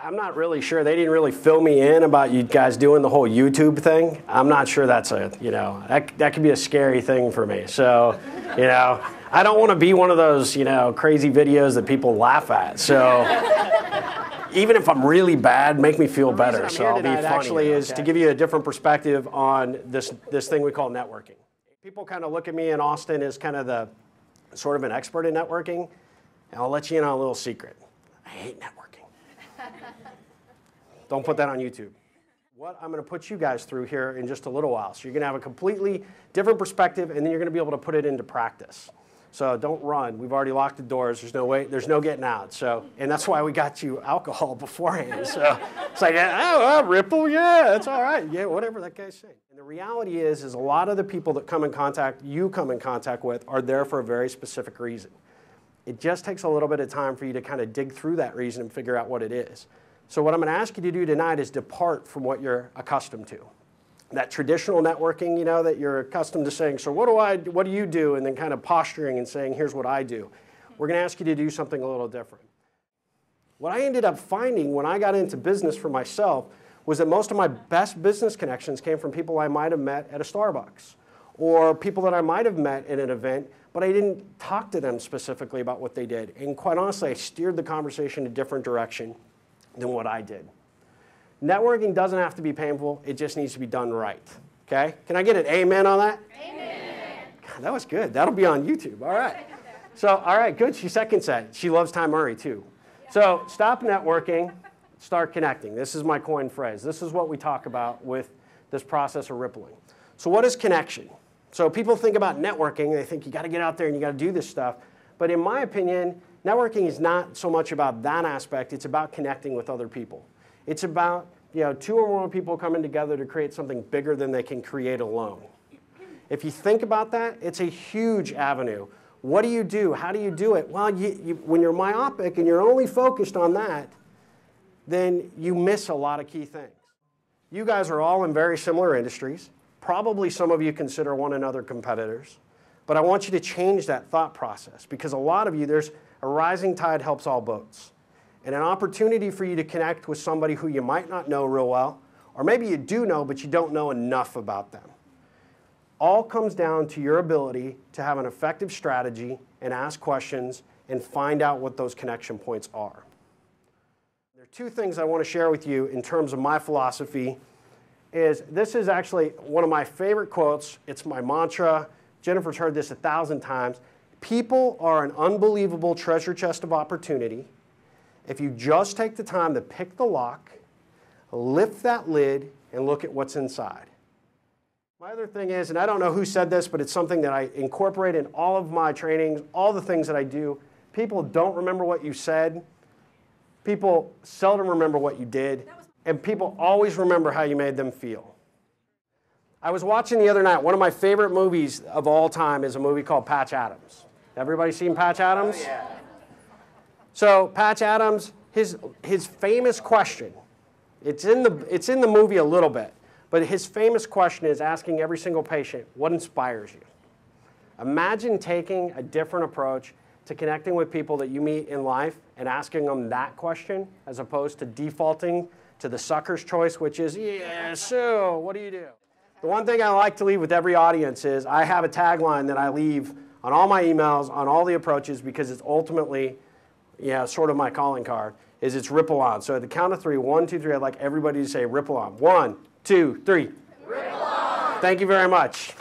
I'm not really sure. They didn't really fill me in about you guys doing the whole YouTube thing. I'm not sure that's that could be a scary thing for me. So, I don't want to be one of those, crazy videos that people laugh at. So, even if I'm really bad, make me feel better. So I'll be funny. Actually, is to give you a different perspective on this thing we call networking. People kind of look at me in Austin as kind of the sort of an expert in networking, and I'll let you in on a little secret. I hate networking. Don't put that on YouTube. What I'm going to put you guys through here in just a little while. So you're going to have a completely different perspective, and then you're going to be able to put it into practice. So don't run. We've already locked the doors. There's no way. There's no getting out. So, and that's why we got you alcohol beforehand. So it's like, Ripple, yeah, that's all right. Yeah, whatever that guy's saying. And the reality is a lot of the people that come in contact with are there for a very specific reason. It just takes a little bit of time for you to kind of dig through that reason and figure out what it is. So what I'm going to ask you to do tonight is depart from what you're accustomed to. That traditional networking, that you're accustomed to saying, so what do you do? And then kind of posturing and saying, here's what I do. We're going to ask you to do something a little different. What I ended up finding when I got into business for myself was that most of my best business connections came from people I might have met at a Starbucks or people that I might have met at an event, but I didn't talk to them specifically about what they did. And quite honestly, I steered the conversation in a different direction than what I did. Networking doesn't have to be painful. It just needs to be done right. Okay? Can I get an amen on that? Amen. God, that was good. That'll be on YouTube. All right. So, all right, good. She seconds that. She loves Ty Murray, too. So stop networking. Start connecting. This is my coin phrase. This is what we talk about with this process of rippling. So what is connection? So people think about networking. They think you got to get out there and you got to do this stuff. But in my opinion, networking is not so much about that aspect. It's about connecting with other people. It's about two or more people coming together to create something bigger than they can create alone. If you think about that, it's a huge avenue. What do you do? How do you do it? Well, when you're myopic and you're only focused on that, then you miss a lot of key things. You guys are all in very similar industries. Probably some of you consider one another competitors. But I want you to change that thought process because a lot of you, there's a rising tide helps all boats. And an opportunity for you to connect with somebody who you might not know real well, or maybe you do know, but you don't know enough about them. All comes down to your ability to have an effective strategy and ask questions and find out what those connection points are. There are two things I want to share with you in terms of my philosophy. This is actually one of my favorite quotes. It's my mantra. Jennifer's heard this 1,000 times. People are an unbelievable treasure chest of opportunity. If you just take the time to pick the lock, lift that lid, and look at what's inside. My other thing is, and I don't know who said this, but it's something that I incorporate in all of my trainings, all the things that I do. People don't remember what you said. People seldom remember what you did. And people always remember how you made them feel. I was watching the other night, one of my favorite movies of all time is a movie called Patch Adams. Everybody seen Patch Adams? Oh, yeah. So Patch Adams, his famous question, it's in the movie a little bit, but his famous question is asking every single patient, what inspires you? Imagine taking a different approach to connecting with people that you meet in life and asking them that question as opposed to defaulting to the sucker's choice, which is, yeah, so what do you do? The one thing I like to leave with every audience is I have a tagline that I leave on all my emails, on all the approaches, because it's ultimately sort of my calling card, is it's ripple on. So at the count of 3, 1, 2, 3, I'd like everybody to say ripple on. 1, 2, 3. Ripple on. Thank you very much.